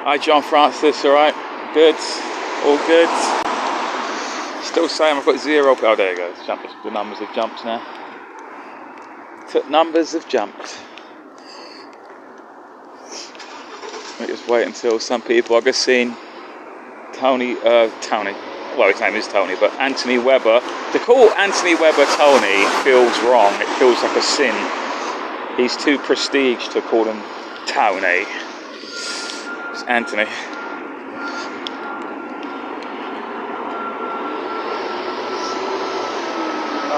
Hi John Francis, alright? Good? All good? Still saying I've got 0. Oh, there you go. The numbers have jumped now. Numbers have jumped. Let me just wait until some people, I've just seen Tony, well his name is Tony, but Anthony Webber. To call Anthony Webber Tony feels wrong. It feels like a sin. He's too prestige to call him Tony. It's Anthony.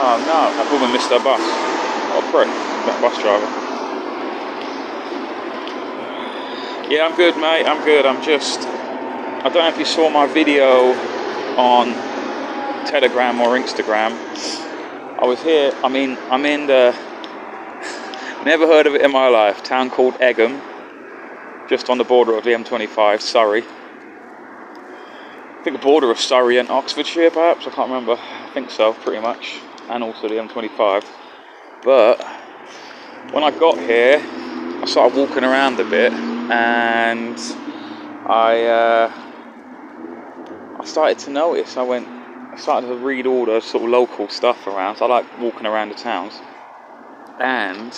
Oh no, that woman missed her bus. Oh prick, that bus driver. Yeah, I'm good mate, I'm good. I don't know if you saw my video on Telegram or Instagram. I was here, I'm in the, never heard of it in my life, town called Egham, just on the border of the M25, Surrey. I think the border of Surrey and Oxfordshire perhaps, I can't remember. I think so, pretty much. And also the M25. But when I got here, I started walking around a bit, and I started to notice. I started to read all the sort of local stuff around. So I like walking around the towns, and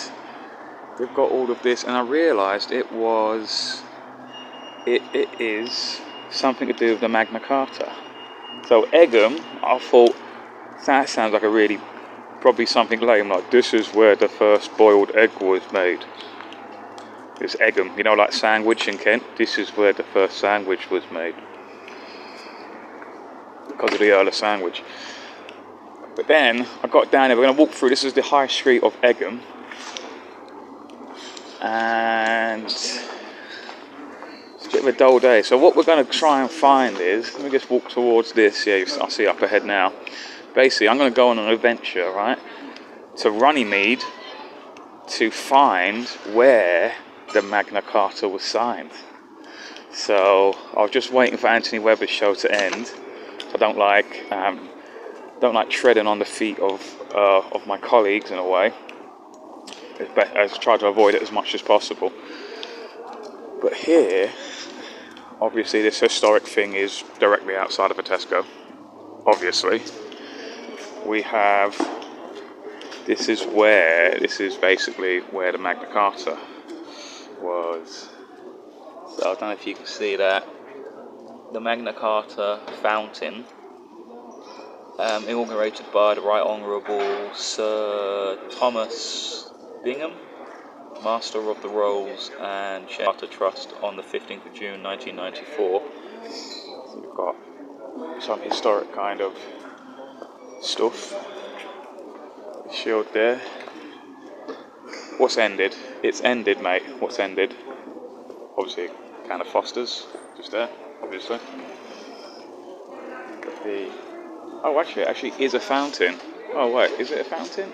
we've got all of this, and I realised it is something to do with the Magna Carta. So Egham, I thought that sounds like probably something lame, like this is where the first boiled egg was made. It's Egham, you know, like sandwich in Kent. This is where the first sandwich was made, because of the Earl of Sandwich. But then I got down here. We're going to walk through. This is the high street of Egham, and it's a bit of a dull day. So what we're going to try and find is, let me just walk towards this. Yeah, I see up ahead now. Basically, I'm going to go on an adventure, right, to Runnymede to find where the Magna Carta was signed. So I was just waiting for Anthony Webber's show to end. I don't like treading on the feet of my colleagues in a way. I try to avoid it as much as possible. But here, obviously, this historic thing is directly outside of a Tesco. Obviously, we have. This is basically where the Magna Carta was. So I don't know if you can see that. The Magna Carta fountain, inaugurated by the Right Honourable Sir Thomas Bingham, Master of the Rolls and Charter Trust, on the 15th of June 1994. So we've got some historic kind of stuff. The shield there. What's ended? It's ended, mate. What's ended? Obviously, a can of Foster's, just there, obviously. Got the... Oh, actually, it actually is a fountain. Oh, wait, is it a fountain?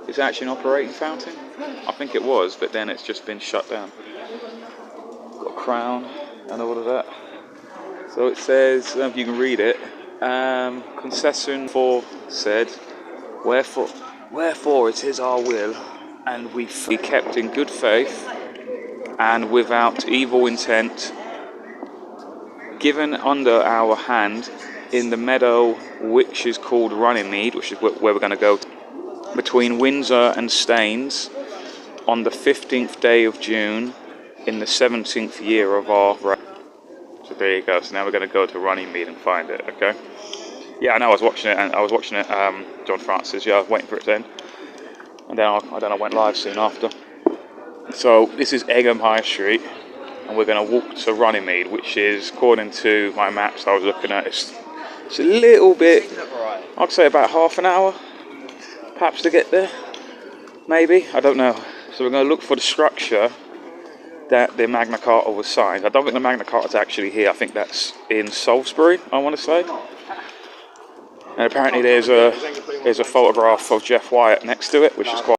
Is it actually an operating fountain? I think it was, but then it's just been shut down. Got a crown and all of that. So it says, I don't know if you can read it, Concession 4 said, Wherefore it is our will, and we be kept in good faith, and without evil intent, given under our hand in the meadow which is called Runnymede, which is where we're going to go, between Windsor and Staines, on the 15th day of June, in the 17th year of our reign. So there you go. So now we're going to go to Runnymede and find it. Okay. Yeah, I know. I was watching it, John Francis. Yeah, I was waiting for it to end, and then I went live soon after. So this is Egham High Street. and we're going to walk to Runnymede, which is, according to my maps I was looking at, it's a little bit, I'd say about half an hour perhaps to get there, maybe, I don't know. So we're going to look for the structure that the Magna Carta was signed. I don't think the Magna Carta is actually here. I think that's in Salisbury, I want to say. And apparently there's a photograph of Jeff Wyatt next to it, which is quite.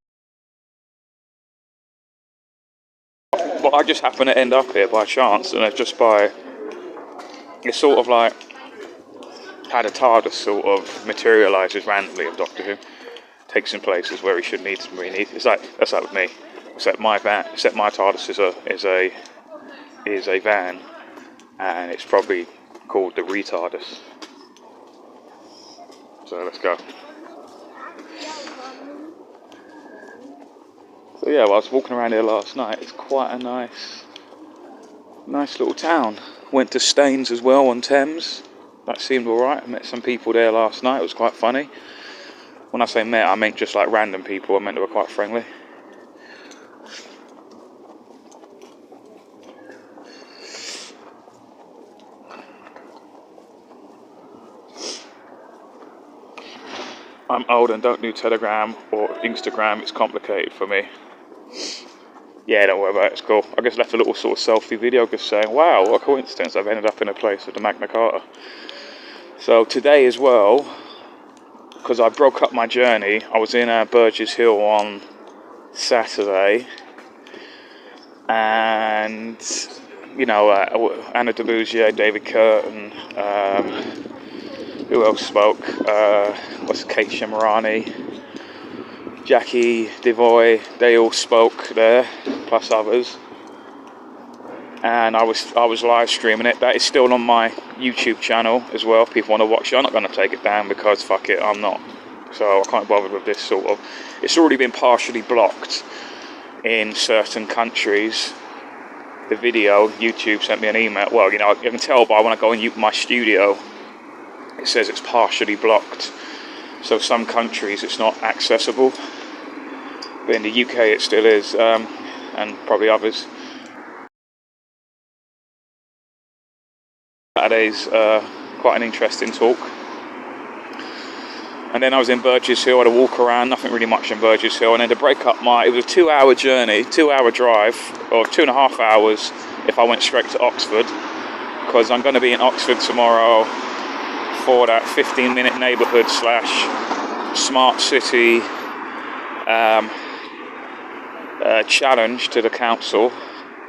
But I just happened to end up here by chance, and it's just by. It's sort of like had a TARDIS sort of materialises randomly of Doctor Who, takes him places where he should need to be. It's like that's like with me. Except my van, except my TARDIS is a van, and it's probably called the retardus. So let's go. So yeah, well, I was walking around here last night. It's quite a nice little town. Went to Staines as well on Thames. That seemed alright. I met some people there last night. It was quite funny. When I say met, I meant just like random people. I meant they were quite friendly. I'm old and don't do Telegram or Instagram. It's complicated for me. Yeah, don't worry about it. It's cool. I just left a little sort of selfie video just saying, wow, what a coincidence. I've ended up in a place with the Magna Carta. So today as well, because I broke up my journey, I was in Burgess Hill on Saturday. And, you know, Anna Debussier, David Curtin, who else spoke? Kate Shemirani, Jackie Devoy, they all spoke there, plus others. And I was live streaming it. That is still on my YouTube channel as well. People want to watch it. I'm not going to take it down because fuck it, I'm not. So I can't bother with this sort of. It's already been partially blocked in certain countries. The video, YouTube sent me an email. Well, you know, you can tell by when I go in my studio, it says it's partially blocked. So some countries it's not accessible. But in the UK it still is, and probably others. Saturday's quite an interesting talk. And then I was in Burgess Hill, I had a walk around, nothing really much in Burgess Hill. And then to break up it was a 2-hour journey, 2-hour drive, or 2.5 hours if I went straight to Oxford. Because I'm going to be in Oxford tomorrow for that 15-minute neighbourhood / smart city challenge to the council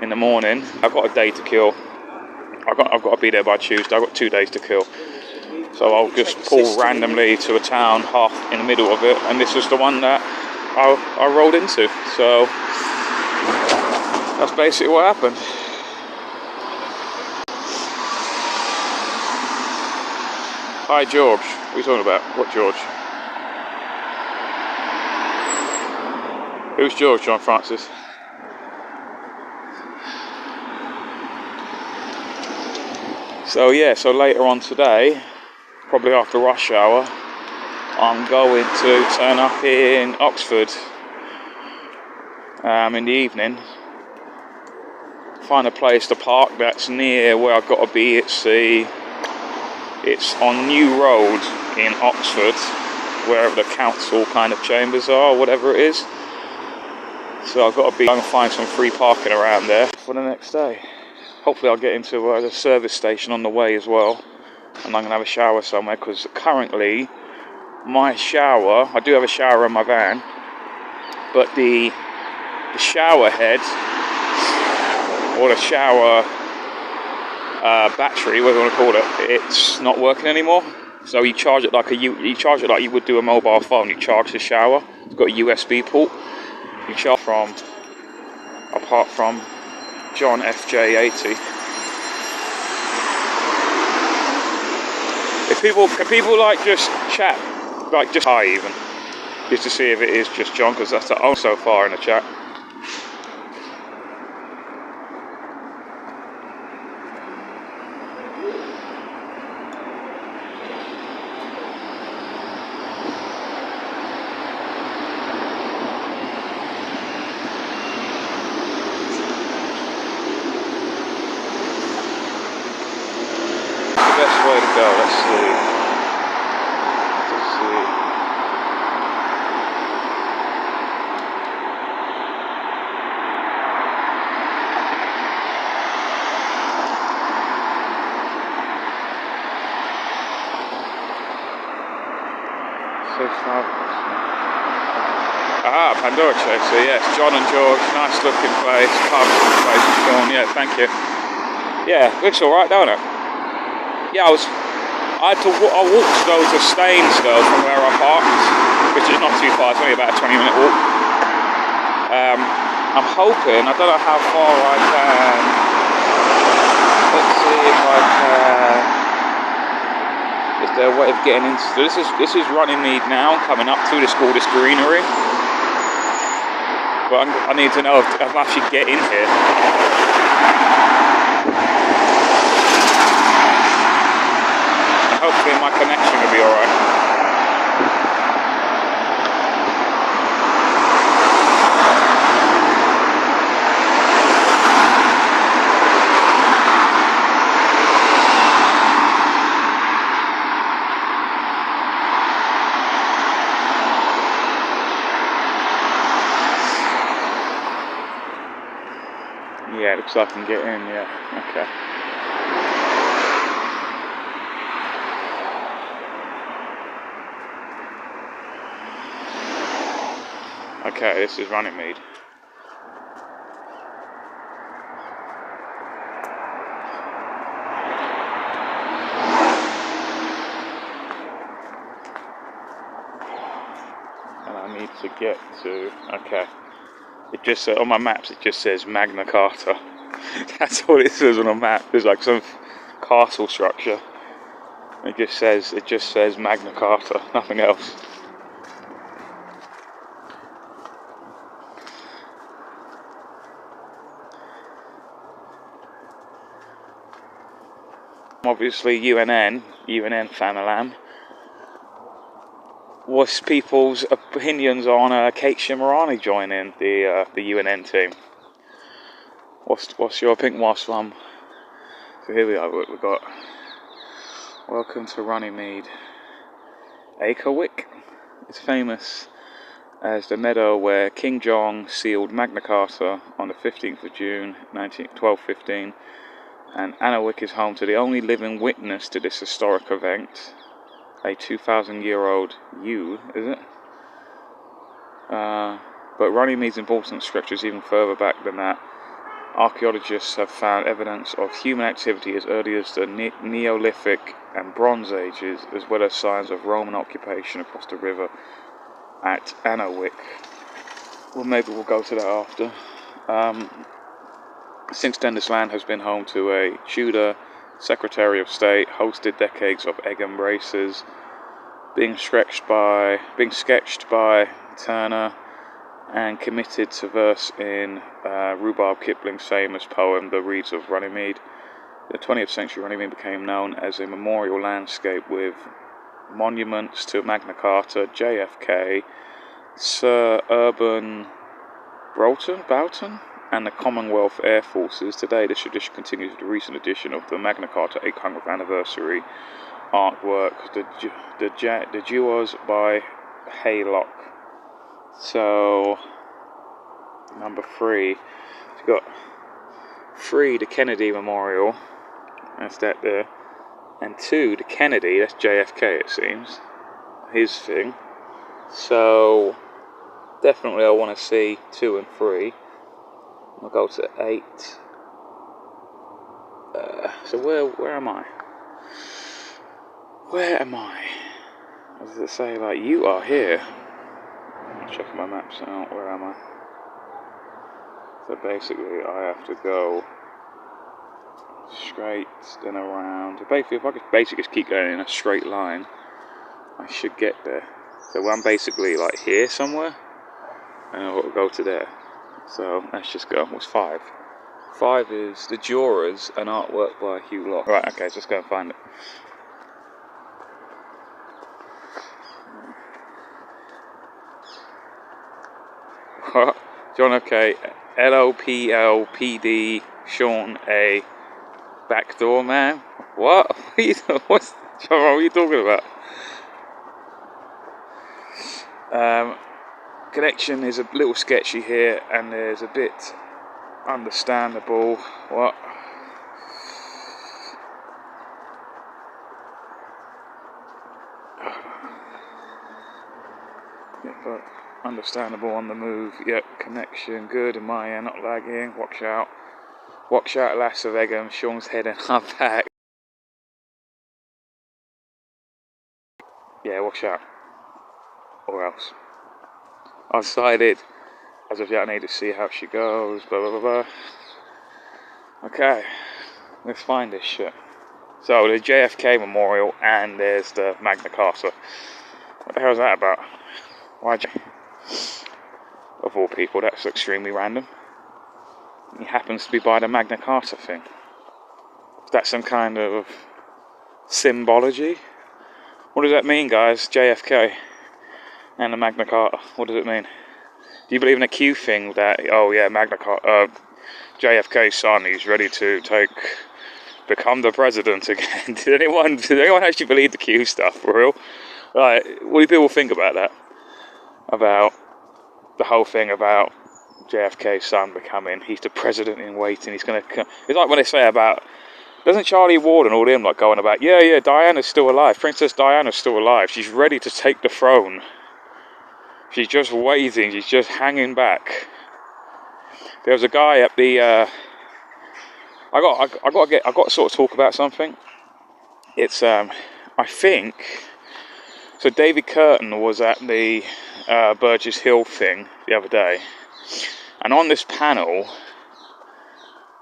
in the morning. I've got a day to kill. I've got to be there by Tuesday. I've got 2 days to kill. So I'll just pull randomly to a town half in the middle of it, and this is the one that I rolled into. So that's basically what happened. Hi George, what are you talking about? What George? Who's George, John Francis? So yeah, so later on today, probably after rush hour, I'm going to turn up in Oxford in the evening. Find a place to park that's near where I've got to be. It's on New Road in Oxford, wherever the council kind of chambers are, or whatever it is. So I've got to go and find some free parking around there for the next day. Hopefully I'll get into the service station on the way as well, and I'm going to have a shower somewhere, because currently my shower, I do have a shower in my van, but the shower head, or the shower battery, whatever you want to call it, it's not working anymore. So you charge it like you would do a mobile phone. You charge the shower. It's got a USB port. You charge apart from John FJ80. Can people like just chat, like just hi even, just to see if it is just John, because that's the only so far in the chat. way to go. Let's see. Let's see. Ah, Pandora Chaser, yes. John and George, nice looking place. Pub place with Sean, yeah, thank you. Yeah, looks alright, don't it? Yeah, I walked to go to Staines though from where I parked, which is not too far, it's only about a 20-minute walk. I'm hoping, I don't know how far I can. Let's see if I can. Is there a way of getting into this is Runnymede now, coming up through this gorgeous greenery. But I need to know if I can actually get in here. Hopefully my connection will be alright. Yeah, it looks like I can get in, yeah, okay. Okay, this is Runnymede. And I need to get to, okay. It just says, on my maps it just says Magna Carta. That's all it says on a map. There's like some castle structure. It just says Magna Carta, nothing else. Obviously UNN Fanalam. What's people's opinions on Kate Shimarani joining the UNN team? What's your opinion? So here we are. We've got welcome to Runnymede. Egham is famous as the meadow where King John sealed Magna Carta on the 15th of June 1215, and Anawick is home to the only living witness to this historic event. A 2,000-year-old ewe, is it? But Runnymede important stretches even further back than that. Archaeologists have found evidence of human activity as early as the Neolithic and Bronze Ages, as well as signs of Roman occupation across the river at Anawick. Well, maybe we'll go to that after. Since then, this land has been home to a Tudor Secretary of State, hosted decades of Egham races, being sketched by Turner, and committed to verse in Rhubarb Kipling's famous poem, The Reeds of Runnymede. The 20th century Runnymede became known as a memorial landscape with monuments to Magna Carta, JFK, Sir Urban Broughton, and the Commonwealth Air Forces. Today, this tradition continues with the recent edition of the Magna Carta 800th anniversary artwork, the Duos by Haylock. So, number 3, we've got 3, the Kennedy Memorial, that's that there, and 2, the Kennedy, that's JFK it seems, his thing. So, definitely I want to see 2 and 3. I'll go to 8. So where am I? Where am I? Does it say like you are here? I'm checking my maps out. Where am I? So basically, I have to go straight, then around. Basically, if I could just keep going in a straight line, I should get there. So I'm basically like here somewhere, and I'll go to there. So let's just go. What's 5? 5 is The Jurors, an artwork by Hugh Locke. Right, okay, so let's go and find it. John OK, LOPLPD, Sean A, Backdoor Man. What? What are you talking about? Connection is a little sketchy here, and there's a bit understandable. What? Yeah, but understandable on the move. Yep, connection good in my end, not lagging. Watch out. Watch out, lass of Egham. Sean's head and her back. Yeah, watch out. Or else. I've decided, as of yet, I need to see how she goes. Blah, blah, blah, blah. Okay, let's find this shit. So, the JFK Memorial, and there's the Magna Carta. What the hell is that about? Why'd you... Of all people, that's extremely random. He happens to be by the Magna Carta thing. Is that some kind of symbology? What does that mean, guys? JFK and the Magna Carta. What does it mean? Do you believe in a Q thing that, oh yeah, Magna Carta, JFK's son, he's ready to become the president again? Did anyone actually believe the Q stuff, for real? Like, what do people think about that? About the whole thing about JFK's son becoming, he's the president in waiting, he's gonna come. It's like when they say about, doesn't Charlie Ward and all them like going about, yeah, Diana's still alive, Princess Diana's still alive, she's ready to take the throne. She's just waiting, she's just hanging back. There was a guy at the, I got to sort of talk about something. It's, I think, so David Curtin was at the Burgess Hill thing the other day, and on this panel,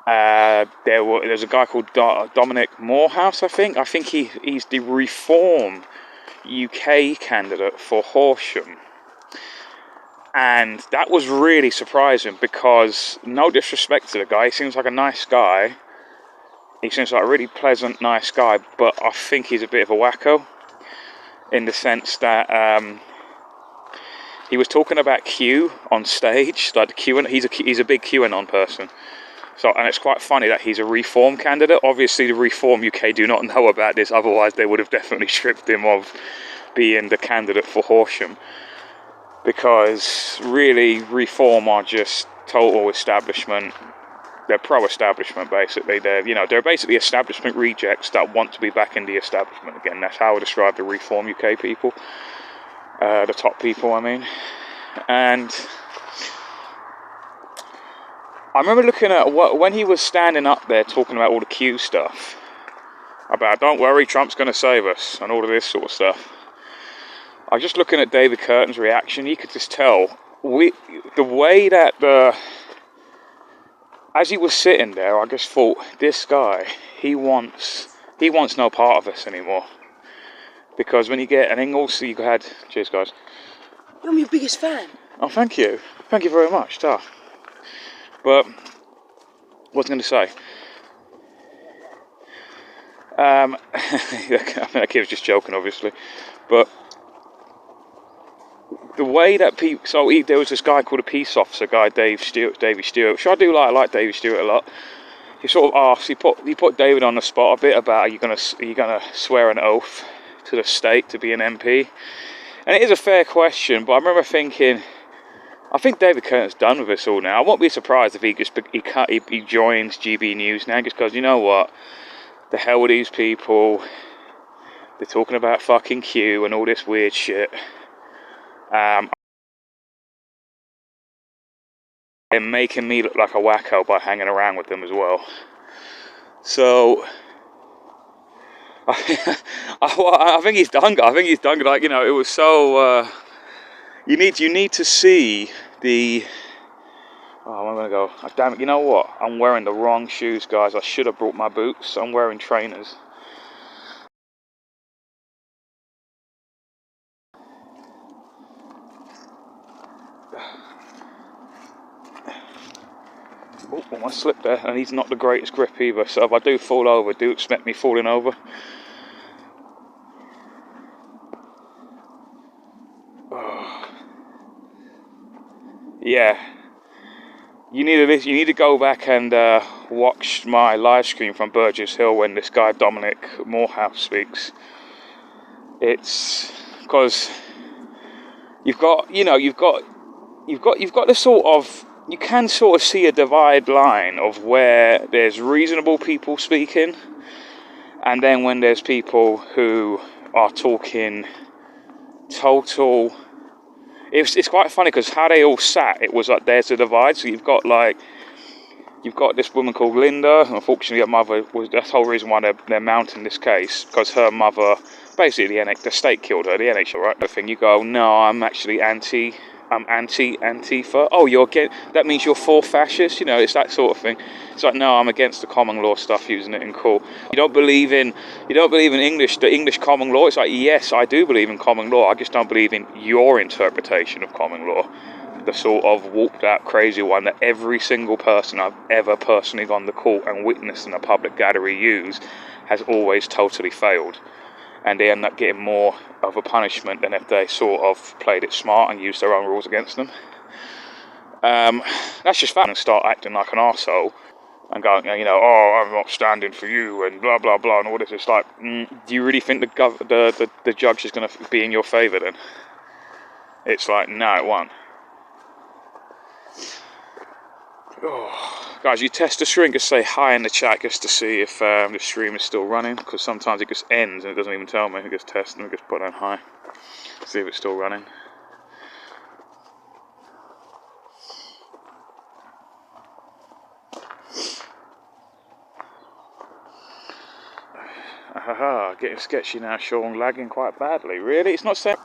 there's a guy called Dominic Morehouse, I think he's the Reform UK candidate for Horsham. And that was really surprising because, no disrespect to the guy, he seems like a nice guy. He seems like a really pleasant, nice guy, but I think he's a bit of a wacko. In the sense that he was talking about Q on stage, like the Q, he's a big QAnon person. So, and it's quite funny that he's a Reform candidate. Obviously, the Reform UK do not know about this, otherwise they would have definitely stripped him of being the candidate for Horsham. Because really, Reform are just total establishment. They're pro-establishment, basically. They're basically establishment rejects that want to be back in the establishment again. That's how I describe the Reform UK people, the top people, I mean. And I remember looking at when he was standing up there talking about all the Q stuff, about don't worry, Trump's going to save us, and all of this sort of stuff. I was just looking at David Curtin's reaction. You could just tell the way that as he was sitting there, I just thought, this guy, he wants no part of this anymore. Because when you get, and then also you had, cheers guys. I'm your biggest fan. Oh, thank you very much, tough. But what was I going to say? I mean, that kid was just joking, obviously, but the way that people, there was this guy called a peace officer guy, Davey Stewart, which I do like Davey Stewart a lot. He sort of asked, he put David on the spot a bit about, are you gonna swear an oath to the state to be an MP? And it is a fair question, but I remember thinking, I think David Curtin's done with this all now. I won't be surprised if he joins GB News now, just because, you know what, the hell with these people, they're talking about fucking Q and all this weird shit. They're making me look like a wacko by hanging around with them as well. So I think he's done. Like, it was so. You need to see the. Oh, I'm gonna go. Oh, damn it! You know what? I'm wearing the wrong shoes, guys. I should have brought my boots. I'm wearing trainers. Oh, I slipped there, and he's not the greatest grip either. So if I do fall over, do expect me falling over. Oh. Yeah. You need to go back and watch my live stream from Burgess Hill when this guy Dominic Morehouse speaks. It's because you've got the sort of, you can sort of see a divide line of where there's reasonable people speaking, and then when there's people who are talking total. It's quite funny because how they all sat, it was like there's a divide. So you've got this woman called Linda. Unfortunately, her mother was that's the whole reason why they're mounting this case, because her mother, basically the state killed her, the NHL, right? The thing, you go, no, I'm actually anti-Antifa. Oh, that means you're for fascists? You know, it's that sort of thing. It's like, no, I'm against the common law stuff, using it in court. You don't believe in the English common law? It's like, yes, I do believe in common law. I just don't believe in your interpretation of common law. The sort of walked out crazy one that every single person I've ever personally gone to court and witnessed in a public gallery use has always totally failed. And they end up getting more of a punishment than if they sort of played it smart and used their own rules against them. That's just fun, and start acting like an arsehole and going, oh, I'm not standing for you and blah blah blah and all this. It's like, do you really think the judge is going to be in your favour then? It's like, no, it won't. Oh. Guys, you test the stream, just say hi in the chat just to see if the stream is still running, because sometimes it just ends and it doesn't even tell me. It just tests and we just put on hi, see if it's still running. Haha, getting sketchy now, Sean, lagging quite badly. Really? It's not saying.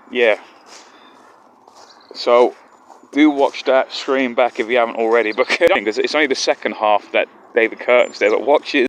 Yeah, so do watch that stream back if you haven't already, because it's only the second half that David Kirk's there, but watch it.